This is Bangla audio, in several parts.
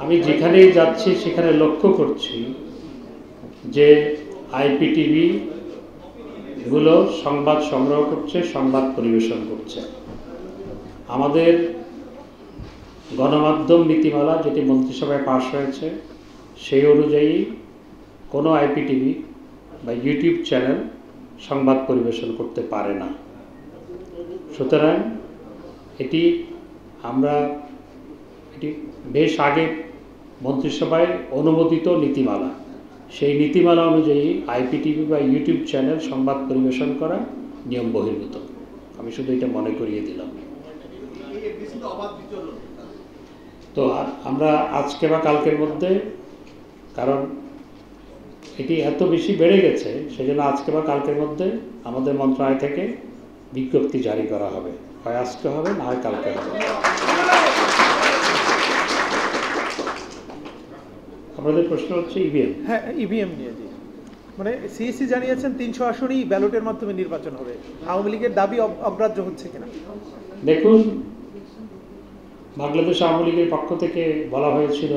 আমি যেখানেই যাচ্ছি সেখানে লক্ষ্য করছি যে আইপিটিভি গুলো সংবাদ সংগ্রহ করছে, সংবাদ পরিবেশন করছে। আমাদের গণমাধ্যম নীতিমালা যেটি মন্ত্রিসভায় পাশ হয়েছে সেই অনুযায়ী কোনো আইপিটিভি বা ইউটিউব চ্যানেল সংবাদ পরিবেশন করতে পারে না। সুতরাং এটি বেশ আগে মন্ত্রিসভায় অনুমোদিত নীতিমালা, সেই নীতিমালা অনুযায়ী আইপিটিভি বা ইউটিউব চ্যানেল সংবাদ পরিবেশন করা নিয়ম বহির্ভূত। আমি শুধু এটা মনে করিয়ে দিলাম। তো আমরা আজকে বা কালকের মধ্যে, কারণ এটি এত বেশি বেড়ে গেছে, সেজন্য আজকে বা কালকের মধ্যে আমাদের মন্ত্রণালয় থেকে বিজ্ঞপ্তি জারি করা হবে। হয় আজকে হবে, না হয় কালকে হবে। আপনাদের প্রশ্ন হচ্ছে ইভিএম। হ্যাঁ, ইভিএম নিয়ে জি, মানে সিইসি জানিয়েছেন 300 আসনেই ব্যালটের মাধ্যমে নির্বাচন হবে। আওয়ামী লীগের দাবি অগ্রাহ্য হচ্ছে কিনা? দেখুন, বাংলাদেশ আওয়ামী লীগের পক্ষ থেকে বলা হয়েছিল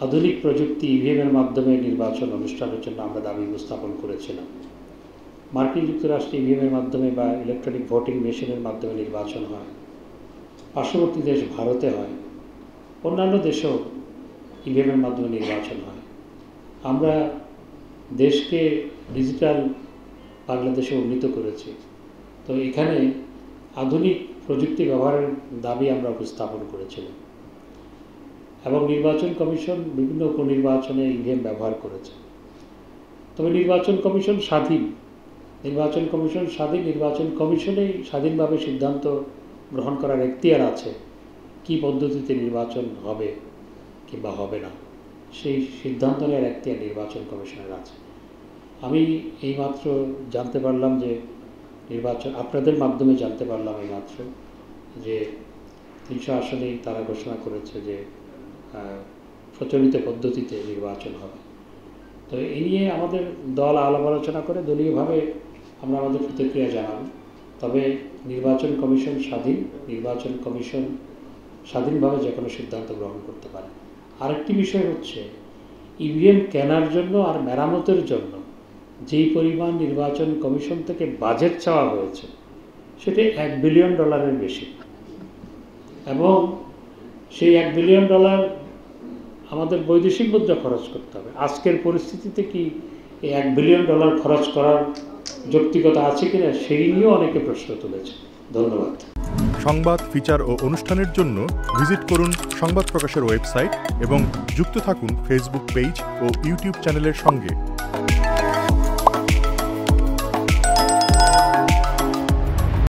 আধুনিক প্রযুক্তি ইভিএমের মাধ্যমে নির্বাচন অনুষ্ঠানের জন্য আমরা দাবি উপস্থাপন করেছিলাম। মার্কিন যুক্তরাষ্ট্রে ইভিএমের মাধ্যমে বা ইলেকট্রনিক ভোটিং মেশিনের মাধ্যমে নির্বাচন হয়, পার্শ্ববর্তী দেশ ভারতে হয়, অন্যান্য দেশেও ইভিএমের মাধ্যমে নির্বাচন হয়। আমরা দেশকে ডিজিটাল বাংলাদেশে উন্নীত করেছি। তো এখানে আধুনিক প্রযুক্তি ব্যবহারের দাবি আমরা উপস্থাপন করেছিলাম এবং নির্বাচন কমিশন বিভিন্ন উপনির্বাচনে ইভিএম ব্যবহার করেছে। তবে নির্বাচন কমিশন স্বাধীন, নির্বাচন কমিশনেই স্বাধীনভাবে সিদ্ধান্ত গ্রহণ করার এখতিয়ার আছে কি পদ্ধতিতে নির্বাচন হবে কিংবা হবে না, সেই সিদ্ধান্ত নেওয়ার এখতিয়ার নির্বাচন কমিশনের আছে। আমি এইমাত্র জানতে পারলাম যে আপনাদের মাধ্যমে জানতে পারলাম এইমাত্র যে 300 আসনেই তারা ঘোষণা করেছে যে প্রচলিত পদ্ধতিতে নির্বাচন হবে। তো এই নিয়ে আমাদের দল আলাপ আলোচনা করে দলীয়ভাবে আমরা আমাদের প্রতিক্রিয়া জানাব। তবে নির্বাচন কমিশন স্বাধীন, নির্বাচন কমিশন স্বাধীনভাবে যে কোনো সিদ্ধান্ত গ্রহণ করতে পারে। আরেকটি বিষয় হচ্ছে ইভিএম কেনার জন্য আর মেরামতের জন্য যেই পরিমাণ নির্বাচন কমিশন থেকে বাজেট চাওয়া হয়েছে সেটি $1 বিলিয়ন বেশি, এবং সেই $1 বিলিয়ন আমাদের বৈদেশিক মুদ্রা খরচ করতে হবে। আজকের পরিস্থিতিতে কি এই $1 বিলিয়ন খরচ করার যৌক্তিকতা আছে কিনা সেই নিয়েও অনেকে প্রশ্ন তুলেছে। ধন্যবাদ। সংবাদ, ফিচার ও অনুষ্ঠানের জন্য ভিজিট করুন সংবাদ প্রকাশের ওয়েবসাইট এবং যুক্ত থাকুন ফেসবুক পেজ ও ইউটিউব চ্যানেলের সঙ্গে।